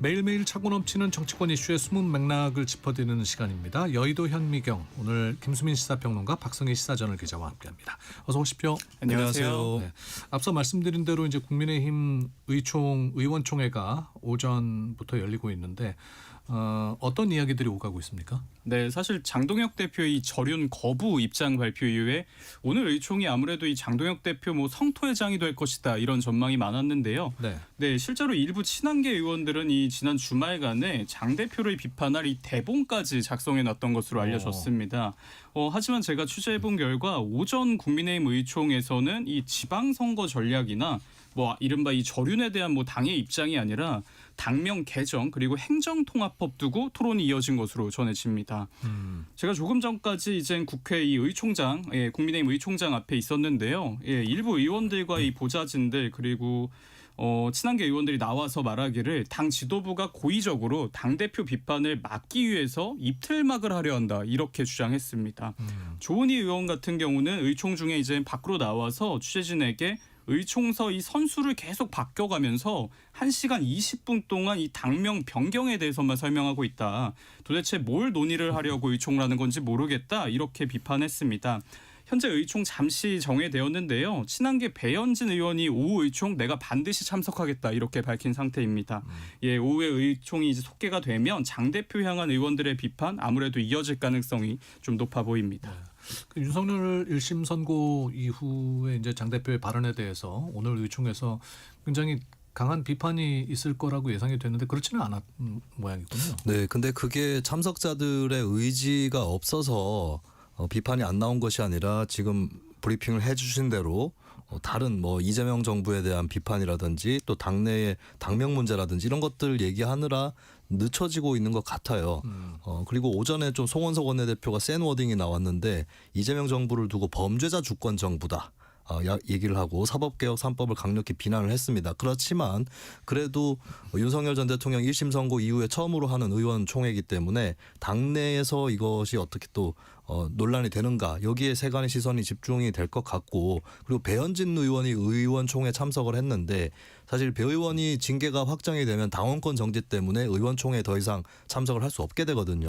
매일매일 차고 넘치는 정치권 이슈의 숨은 맥락을 짚어드리는 시간입니다. 여의도 현미경, 오늘 김수민 시사평론가 박성희 시사저널 기자와 함께합니다. 어서 오십시오. 안녕하세요. 네. 앞서 말씀드린 대로 이제 국민의힘 의원총회가 오전부터 열리고 있는데 어떤 이야기들이 오가고 있습니까? 네, 사실 장동혁 대표의 이 절윤 거부 입장 발표 이후에 오늘 의총이 아무래도 이 장동혁 대표 성토의 장이 될 것이다 이런 전망이 많았는데요. 네, 실제로 일부 친한계 의원들은 이 지난 주말간에 장 대표를 비판할 이 대본까지 작성해 놨던 것으로 알려졌습니다. 하지만 제가 취재해본 결과 오전 국민의힘 의총에서는 이 지방선거 전략이나 이른바 이 절윤에 대한 당의 입장이 아니라 당명 개정 그리고 행정통합법 두고 토론이 이어진 것으로 전해집니다. 제가 조금 전까지 이제 국회 이 의총장, 국민의힘 의총장 앞에 있었는데요. 일부 의원들과 이 보좌진들 그리고 친한계 의원들이 나와서 말하기를 당 지도부가 고의적으로 당대표 비판을 막기 위해서 입틀막을 하려 한다 이렇게 주장했습니다. 조은희 의원 같은 경우는 의총 중에 이제 밖으로 나와서 취재진에게 의총서 이 선수를 계속 바뀌어가면서 1시간 20분 동안 이 당명 변경에 대해서만 설명하고 있다. 도대체 뭘 논의를 하려고 의총을 하는 건지 모르겠다. 이렇게 비판했습니다. 현재 의총 잠시 정회되었는데요. 친한계 배현진 의원이 오후 의총 내가 반드시 참석하겠다 이렇게 밝힌 상태입니다. 오후에 의총이 이제 속개가 되면 장 대표 향한 의원들의 비판 아무래도 이어질 가능성이 좀 높아 보입니다. 윤석열 1심 선고 이후에 이제 장 대표의 발언에 대해서 오늘 의총에서 굉장히 강한 비판이 있을 거라고 예상이 됐는데 그렇지는 않았 모양이군요. 네, 근데 그게 참석자들의 의지가 없어서 비판이 안 나온 것이 아니라 지금 브리핑을 해주신 대로 다른 이재명 정부에 대한 비판이라든지 또 당내의 당명 문제라든지 이런 것들 얘기하느라 늦춰지고 있는 것 같아요. 그리고 오전에 좀 송원석 원내대표가 센 워딩이 나왔는데 이재명 정부를 두고 범죄자 주권 정부다. 얘기를 하고 사법개혁 3법을 강력히 비난을 했습니다. 그렇지만 그래도 윤석열 전 대통령 1심 선고 이후에 처음으로 하는 의원총회이기 때문에 당내에서 이것이 어떻게 또 논란이 되는가 여기에 세간의 시선이 집중이 될 것 같고 그리고 배현진 의원이 의원총회 참석을 했는데 사실 배 의원이 징계가 확정이 되면 당원권 정지 때문에 의원총회에 더 이상 참석을 할 수 없게 되거든요.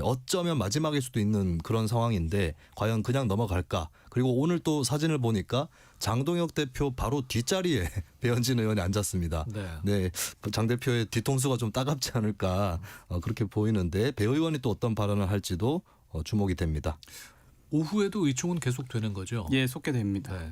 어쩌면 마지막일 수도 있는 그런 상황인데 과연 그냥 넘어갈까. 그리고 오늘 또 사진을 보니까 장동혁 대표 바로 뒷자리에 배현진 의원이 앉았습니다. 네, 장 대표의 뒤통수가 좀 따갑지 않을까 그렇게 보이는데 배 의원이 또 어떤 발언을 할지도 주목이 됩니다. 오후에도 의총은 계속되는 거죠? 예, 속개됩니다. 네.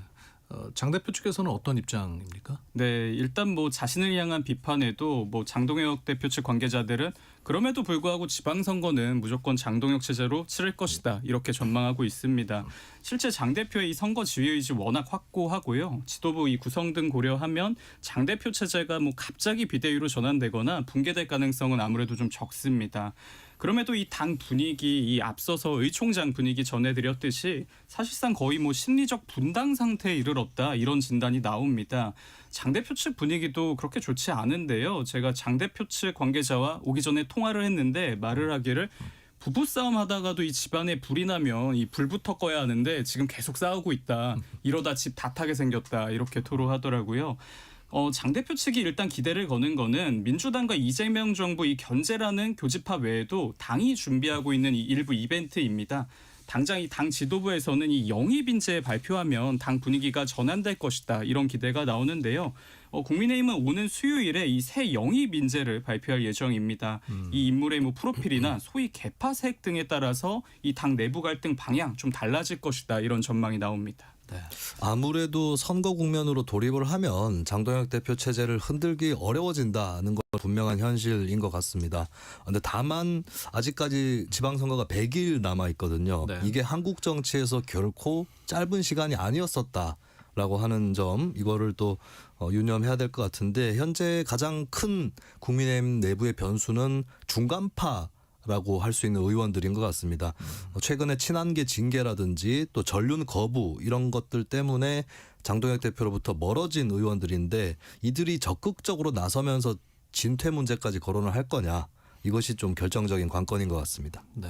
장 대표 측에서는 어떤 입장입니까? 네, 일단 자신을 향한 비판에도 장동혁 대표 측 관계자들은 그럼에도 불구하고 지방선거는 무조건 장동혁 체제로 치를 것이다 이렇게 전망하고 있습니다. 실제 장 대표의 이 선거 지휘의지 워낙 확고하고요. 지도부 이 구성 등 고려하면 장 대표 체제가 갑자기 비대위로 전환되거나 붕괴될 가능성은 아무래도 좀 적습니다. 그럼에도 이 당 분위기, 이 앞서서 의총장 분위기 전해드렸듯이 사실상 거의 심리적 분당 상태에 이르렀다 이런 진단이 나옵니다. 장 대표 측 분위기도 그렇게 좋지 않은데요. 제가 장 대표 측 관계자와 오기 전에 통화를 했는데 말을 하기를 부부싸움 하다가도 이 집안에 불이 나면 이 불부터 꺼야 하는데 지금 계속 싸우고 있다. 이러다 집 다 타게 생겼다. 이렇게 토로하더라고요. 장 대표 측이 일단 기대를 거는 거는 민주당과 이재명 정부 이 견제라는 교집합 외에도 당이 준비하고 있는 이 일부 이벤트입니다. 당장 이 당 지도부에서는 이 영입 인재 발표하면 당 분위기가 전환될 것이다 이런 기대가 나오는데요. 국민의힘은 오는 수요일에 이 새 영입 인재를 발표할 예정입니다. 이 인물의 프로필이나 소위 개파색 등에 따라서 이 당 내부 갈등 방향 좀 달라질 것이다 이런 전망이 나옵니다. 네. 아무래도 선거 국면으로 돌입을 하면 장동혁 대표 체제를 흔들기 어려워진다는 건 분명한 현실인 것 같습니다. 그런데 다만 아직까지 지방선거가 100일 남아 있거든요. 네. 이게 한국 정치에서 결코 짧은 시간이 아니었었다라고 하는 점 이거를 또 유념해야 될 것 같은데 현재 가장 큰 국민의힘 내부의 변수는 중간파 라고 할 수 있는 의원들인 것 같습니다. 최근에 친한계 징계라든지 또 전륜 거부 이런 것들 때문에 장동혁 대표로부터 멀어진 의원들인데 이들이 적극적으로 나서면서 진퇴 문제까지 거론을 할 거냐 이것이 좀 결정적인 관건인 것 같습니다. 네.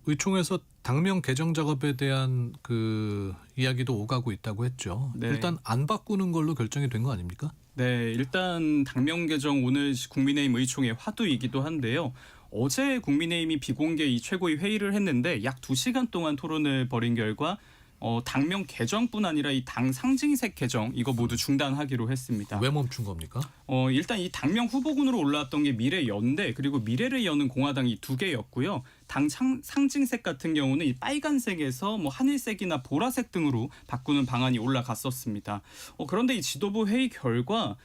의총에서 당명 개정 작업에 대한 그 이야기도 오가고 있다고 했죠. 네. 일단 안 바꾸는 걸로 결정이 된 거 아닙니까? 네, 일단 당명 개정 오늘 국민의힘 의총의 화두이기도 한데요. 어제 국민의힘이 비공개 이 최고위 회의를 했는데 약 2시간 동안 토론을 벌인 결과 당명 개정뿐 아니라 이 당 상징색 개정 이거 모두 중단하기로 했습니다. 왜 멈춘 겁니까? 일단 이 당명 후보군으로 올라왔던 게 미래연대 그리고 미래를 여는 공화당이 2개였고요. 당 상징색 같은 경우는 이 빨간색에서 뭐 하늘색이나 보라색 등으로 바꾸는 방안이 올라갔었습니다. 그런데 이 지도부 회의 결과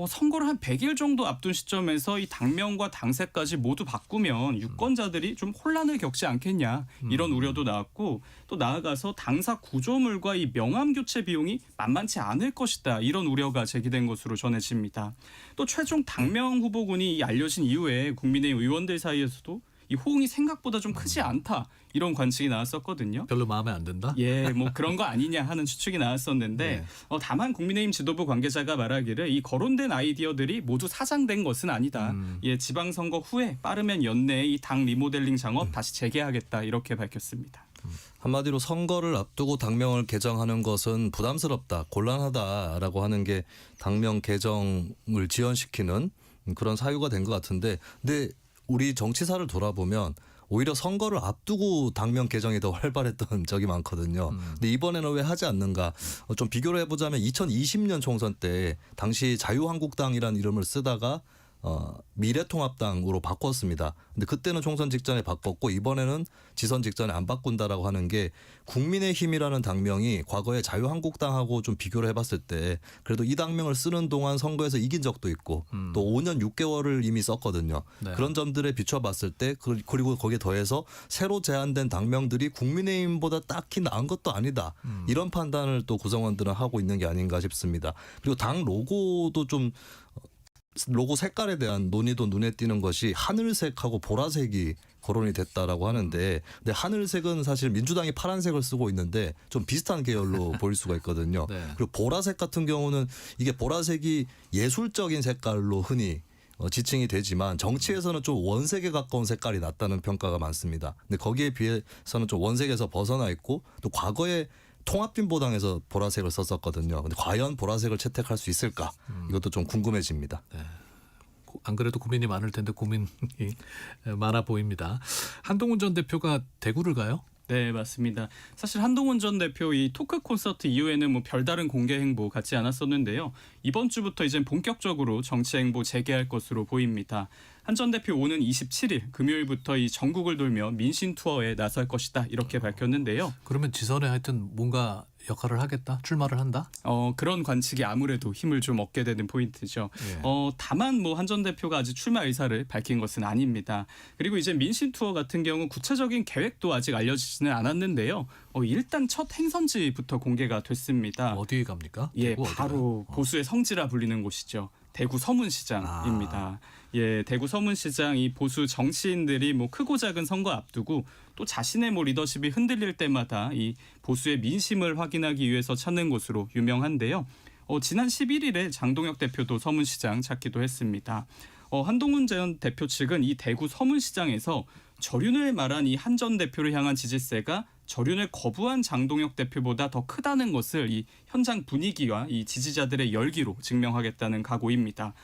선거를 한 100일 정도 앞둔 시점에서 이 당명과 당색까지 모두 바꾸면 유권자들이 좀 혼란을 겪지 않겠냐 이런 우려도 나왔고 또 나아가서 당사 구조물과 이 명함 교체 비용이 만만치 않을 것이다 이런 우려가 제기된 것으로 전해집니다. 또 최종 당명 후보군이 알려진 이후에 국민의힘 의원들 사이에서도 이 호응이 생각보다 좀 크지 않다 이런 관측이 나왔었거든요. 별로 마음에 안 든다? 예, 뭐 그런 거 아니냐 하는 추측이 나왔었는데 네. 다만 국민의힘 지도부 관계자가 말하기를 이 거론된 아이디어들이 모두 사장된 것은 아니다. 예, 지방선거 후에 빠르면 연내에 이 당 리모델링 작업 다시 재개하겠다 이렇게 밝혔습니다. 한마디로 선거를 앞두고 당명을 개정하는 것은 부담스럽다, 곤란하다라고 하는 게 당명 개정을 지연시키는 그런 사유가 된 것 같은데, 근데 우리 정치사를 돌아보면 오히려 선거를 앞두고 당명 개정이 더 활발했던 적이 많거든요. 근데 이번에는 왜 하지 않는가? 좀 비교를 해보자면 2020년 총선 때 당시 자유한국당이라는 이름을 쓰다가 미래통합당으로 바꿨습니다. 근데 그때는 총선 직전에 바꿨고 이번에는 지선 직전에 안 바꾼다라고 하는 게 국민의힘이라는 당명이 과거에 자유한국당하고 좀 비교를 해봤을 때 그래도 이 당명을 쓰는 동안 선거에서 이긴 적도 있고 또 5년 6개월을 이미 썼거든요. 네. 그런 점들에 비춰봤을 때 그리고 거기에 더해서 새로 제안된 당명들이 국민의힘보다 딱히 나은 것도 아니다. 이런 판단을 또 구성원들은 하고 있는 게 아닌가 싶습니다. 그리고 당 로고도 좀 로고 색깔에 대한 논의도 눈에 띄는 것이 하늘색하고 보라색이 거론이 됐다라고 하는데, 근데 하늘색은 사실 민주당이 파란색을 쓰고 있는데 좀 비슷한 계열로 보일 수가 있거든요. 네. 그리고 보라색 같은 경우는 이게 보라색이 예술적인 색깔로 흔히 지칭이 되지만 정치에서는 좀 원색에 가까운 색깔이 낫다는 평가가 많습니다. 근데 거기에 비해서는 좀 원색에서 벗어나 있고 또 과거에 통합진보당에서 보라색을 썼었거든요. 근데 과연 보라색을 채택할 수 있을까? 이것도 좀 궁금해집니다. 안 그래도 고민이 많을 텐데 고민이 많아 보입니다. 한동훈 전 대표가 대구를 가요? 네, 맞습니다. 사실 한동훈 전 대표 이 토크 콘서트 이후에는 뭐 별다른 공개 행보 갖지 않았었는데요. 이번 주부터 이제 본격적으로 정치 행보 재개할 것으로 보입니다. 한 전 대표 오는 27일 금요일부터 이 전국을 돌며 민심 투어에 나설 것이다 이렇게 밝혔는데요. 그러면 지선에 하여튼 뭔가 역할을 하겠다? 출마를 한다? 그런 관측이 아무래도 힘을 좀 얻게 되는 포인트죠. 예. 다만 뭐 한 전 대표가 아직 출마 의사를 밝힌 것은 아닙니다. 그리고 이제 민심 투어 같은 경우 구체적인 계획도 아직 알려지지는 않았는데요. 일단 첫 행선지부터 공개가 됐습니다. 어디에 갑니까? 예, 대구 어디 바로 가요? 보수의 성지라 불리는 곳이죠. 대구 서문시장입니다. 예, 대구 서문시장 이 보수 정치인들이 뭐 크고 작은 선거 앞두고 또 자신의 뭐 리더십이 흔들릴 때마다 이 보수의 민심을 확인하기 위해서 찾는 곳으로 유명한데요. 지난 11일에 장동혁 대표도 서문시장 찾기도 했습니다. 한동훈 전 대표 측은 이 대구 서문시장에서 절윤을 말한 이 한 전 대표를 향한 지지세가 절윤을 거부한 장동혁 대표보다 더 크다는 것을 이 현장 분위기와 이 지지자들의 열기로 증명하겠다는 각오입니다.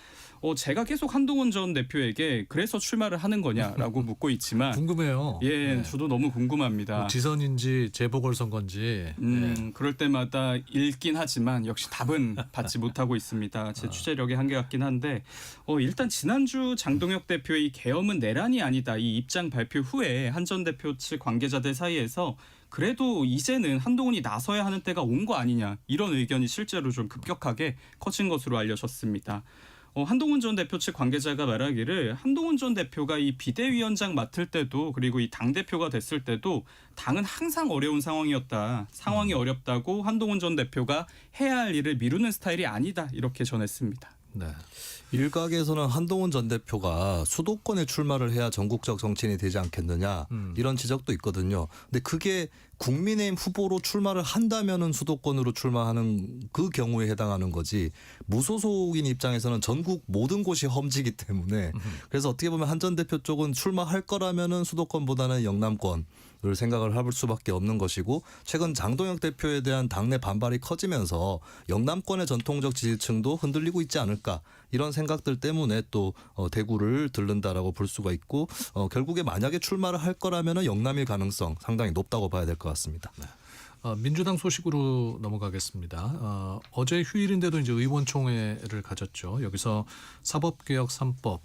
제가 계속 한동훈 전 대표에게 그래서 출마를 하는 거냐라고 묻고 있지만 궁금해요. 예, 네. 저도 너무 궁금합니다. 뭐 지선인지 재보궐선거인지. 네. 그럴 때마다 읽긴 하지만 역시 답은 받지 못하고 있습니다. 제 취재력의 한계 같긴 한데 일단 지난주 장동혁 대표의 이 계엄은 내란이 아니다 이 입장 발표 후에 한 전 대표 측 관계자들 사이에서 그래도 이제는 한동훈이 나서야 하는 때가 온 거 아니냐 이런 의견이 실제로 좀 급격하게 커진 것으로 알려졌습니다. 한동훈 전 대표 측 관계자가 말하기를 한동훈 전 대표가 이 비대위원장 맡을 때도 그리고 이 당대표가 됐을 때도 당은 항상 어려운 상황이었다. 상황이 어렵다고 한동훈 전 대표가 해야 할 일을 미루는 스타일이 아니다. 이렇게 전했습니다. 네. 일각에서는 한동훈 전 대표가 수도권에 출마를 해야 전국적 정치인이 되지 않겠느냐 이런 지적도 있거든요. 근데 그게 국민의힘 후보로 출마를 한다면은 수도권으로 출마하는 그 경우에 해당하는 거지 무소속인 입장에서는 전국 모든 곳이 험지기 때문에 그래서 어떻게 보면 한 전 대표 쪽은 출마할 거라면은 수도권보다는 영남권을 생각을 할 수밖에 없는 것이고 최근 장동혁 대표에 대한 당내 반발이 커지면서 영남권의 전통적 지지층도 흔들리고 있지 않을까 이런 생각들 때문에 또 대구를 들른다라고 볼 수가 있고 결국에 만약에 출마를 할 거라면은 영남일 가능성 상당히 높다고 봐야 될 것 같습니다. 네. 민주당 소식으로 넘어가겠습니다. 어제 휴일인데도 이제 의원총회를 가졌죠. 여기서 사법개혁 3법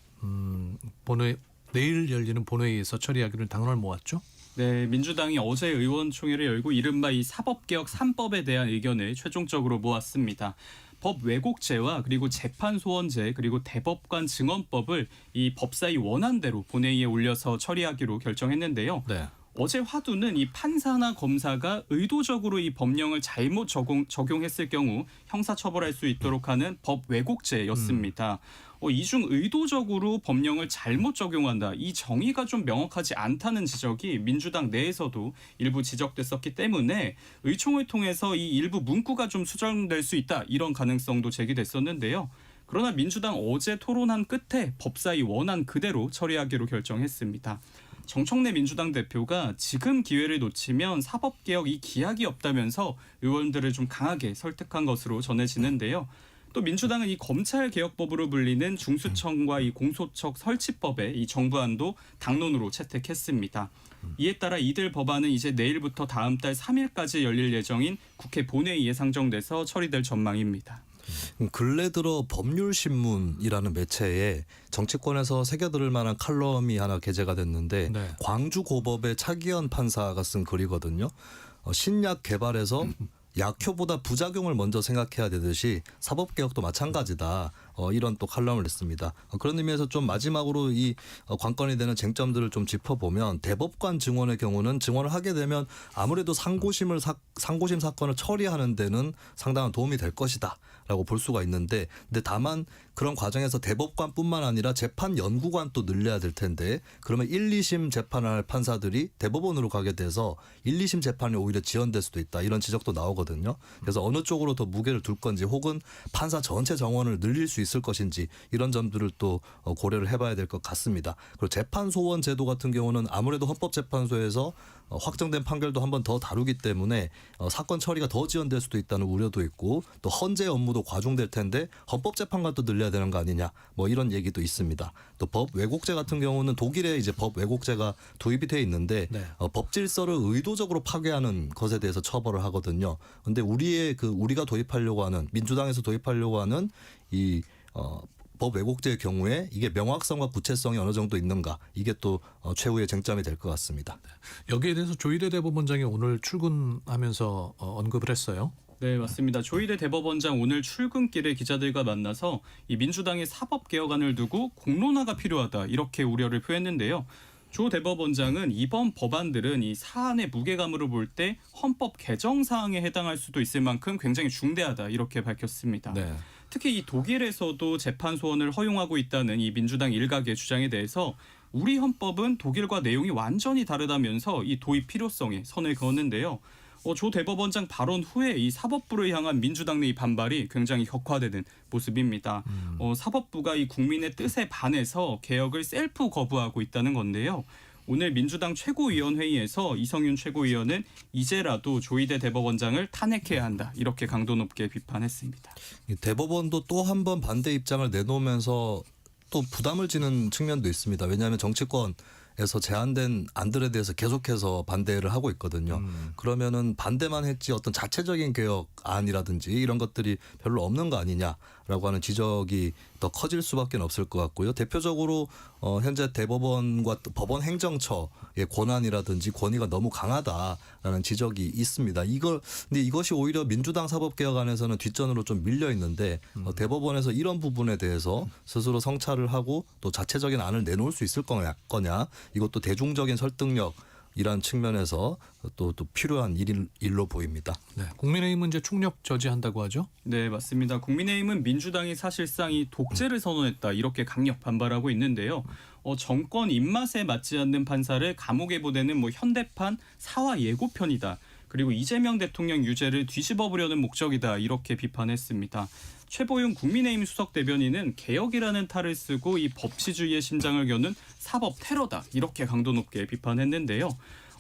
내일 열리는 본회의에서 처리하기로 당론을 모았죠. 네, 민주당이 어제 의원총회를 열고 이른바 이 사법개혁 3법에 대한 의견을 최종적으로 모았습니다. 법 왜곡죄와 그리고 재판소원제 그리고 대법관 증언법을 이 법사위 원안대로 본회의에 올려서 처리하기로 결정했는데요. 네. 어제 화두는 이 판사나 검사가 의도적으로 이 법령을 잘못 적용했을 경우 형사처벌할 수 있도록 하는 법 왜곡죄였습니다. 이 중 의도적으로 법령을 잘못 적용한다. 이 정의가 좀 명확하지 않다는 지적이 민주당 내에서도 일부 지적됐었기 때문에 의총을 통해서 이 일부 문구가 좀 수정될 수 있다. 이런 가능성도 제기됐었는데요. 그러나 민주당 어제 토론한 끝에 법사위 원안 그대로 처리하기로 결정했습니다. 정청래 민주당 대표가 지금 기회를 놓치면 사법개혁 이 기약이 없다면서 의원들을 좀 강하게 설득한 것으로 전해지는데요. 또 민주당은 이 검찰개혁법으로 불리는 중수청과 이 공소청 설치법의 이 정부안도 당론으로 채택했습니다. 이에 따라 이들 법안은 이제 내일부터 다음 달 3일까지 열릴 예정인 국회 본회의에 상정돼서 처리될 전망입니다. 근래 들어 법률신문이라는 매체에 정치권에서 새겨들을 만한 칼럼이 하나 게재가 됐는데 네. 광주고법의 차기현 판사가 쓴 글이거든요. 신약 개발에서 약효보다 부작용을 먼저 생각해야 되듯이 사법개혁도 마찬가지다. 이런 또 칼럼을 냈습니다. 그런 의미에서 좀 마지막으로 이 관건이 되는 쟁점들을 좀 짚어보면 대법관 증언의 경우는 증언을 하게 되면 아무래도 상고심 사건을 처리하는 데는 상당한 도움이 될 것이다. 라고 볼 수가 있는데 근데 다만 그런 과정에서 대법관뿐만 아니라 재판 연구관 또 늘려야 될 텐데 그러면 1, 2심 재판할 판사들이 대법원으로 가게 돼서 1, 2심 재판이 오히려 지연될 수도 있다. 이런 지적도 나오거든요. 그래서 어느 쪽으로 더 무게를 둘 건지 혹은 판사 전체 정원을 늘릴 수 있을 것인지 이런 점들을 또 고려를 해봐야 될 것 같습니다. 그리고 재판소원 제도 같은 경우는 아무래도 헌법재판소에서 확정된 판결도 한 번 더 다루기 때문에 사건 처리가 더 지연될 수도 있다는 우려도 있고 또 헌재 업무도 과중될 텐데 헌법재판관도 늘려야 되는 거 아니냐 뭐 이런 얘기도 있습니다. 또 법 왜곡죄 같은 경우는 독일에 이제 법 왜곡죄가 도입이 돼 있는데 네. 법 질서를 의도적으로 파괴하는 것에 대해서 처벌을 하거든요. 근데 우리가 도입하려고 하는 민주당에서 도입하려고 하는 이 법 왜곡죄의 경우에 이게 명확성과 구체성이 어느 정도 있는가 이게 또 최후의 쟁점이 될 것 같습니다. 여기에 대해서 조희대 대법원장이 오늘 출근하면서 언급을 했어요. 네, 맞습니다. 조희대 대법원장 오늘 출근길에 기자들과 만나서 이 민주당의 사법개혁안을 두고 공론화가 필요하다 이렇게 우려를 표했는데요. 조 대법원장은 이번 법안들은 이 사안의 무게감으로 볼 때 헌법 개정 사항에 해당할 수도 있을 만큼 굉장히 중대하다 이렇게 밝혔습니다. 네. 특히 이 독일에서도 재판 소원을 허용하고 있다는 이 민주당 일각의 주장에 대해서 우리 헌법은 독일과 내용이 완전히 다르다면서 이 도입 필요성에 선을 그었는데요. 조 대법원장 발언 후에 이 사법부를 향한 민주당 내의 반발이 굉장히 격화되는 모습입니다. 사법부가 이 국민의 뜻에 반해서 개혁을 셀프 거부하고 있다는 건데요. 오늘 민주당 최고위원회의에서 이성윤 최고위원은 이제라도 조희대 대법원장을 탄핵해야 한다. 이렇게 강도 높게 비판했습니다. 대법원도 또 한 번 반대 입장을 내놓으면서 또 부담을 지는 측면도 있습니다. 왜냐하면 정치권에서 제안된 안들에 대해서 계속해서 반대를 하고 있거든요. 그러면은 반대만 했지 어떤 자체적인 개혁안이라든지 이런 것들이 별로 없는 거 아니냐라고 하는 지적이 더 커질 수밖에 없을 것 같고요. 대표적으로 현재 대법원과 법원 행정처의 권한이라든지 권위가 너무 강하다라는 지적이 있습니다. 근데 이것이 오히려 민주당 사법개혁안에서는 뒷전으로 좀 밀려 있는데 대법원에서 이런 부분에 대해서 스스로 성찰을 하고 또 자체적인 안을 내놓을 수 있을 거냐 이것도 대중적인 설득력 이러한 측면에서 또 필요한 일로 보입니다. 네, 국민의힘은 이제 총력 저지한다고 하죠. 네, 맞습니다. 국민의힘은 민주당이 사실상 이 독재를 선언했다 이렇게 강력 반발하고 있는데요. 정권 입맛에 맞지 않는 판사를 감옥에 보내는 뭐 현대판 사화 예고편이다. 그리고 이재명 대통령 유죄를 뒤집어 보려는 목적이다 이렇게 비판했습니다. 최보윤 국민의힘 수석 대변인은 개혁이라는 탈을 쓰고 이 법치주의의 심장을 겨눈 사법 테러다 이렇게 강도 높게 비판했는데요.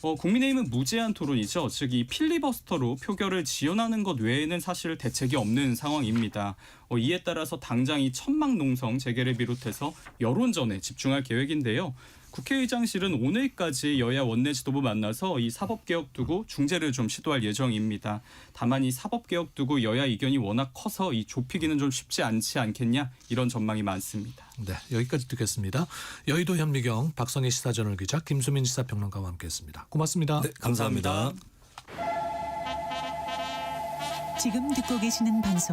국민의힘은 무제한 토론이죠. 즉 이 필리버스터로 표결을 지연하는 것 외에는 사실 대책이 없는 상황입니다. 이에 따라서 당장 이 천막농성 재개를 비롯해서 여론전에 집중할 계획인데요. 국회의장실은 오늘까지 여야 원내 지도부 만나서 이 사법개혁 두고 중재를 좀 시도할 예정입니다. 다만 이 사법개혁 두고 여야 이견이 워낙 커서 이 좁히기는 좀 쉽지 않지 않겠냐 이런 전망이 많습니다. 네, 여기까지 듣겠습니다. 여의도 현미경 박성희 시사저널 기자 김수민 시사평론가와 함께했습니다. 고맙습니다. 네, 감사합니다. 지금 듣고 계시는 방송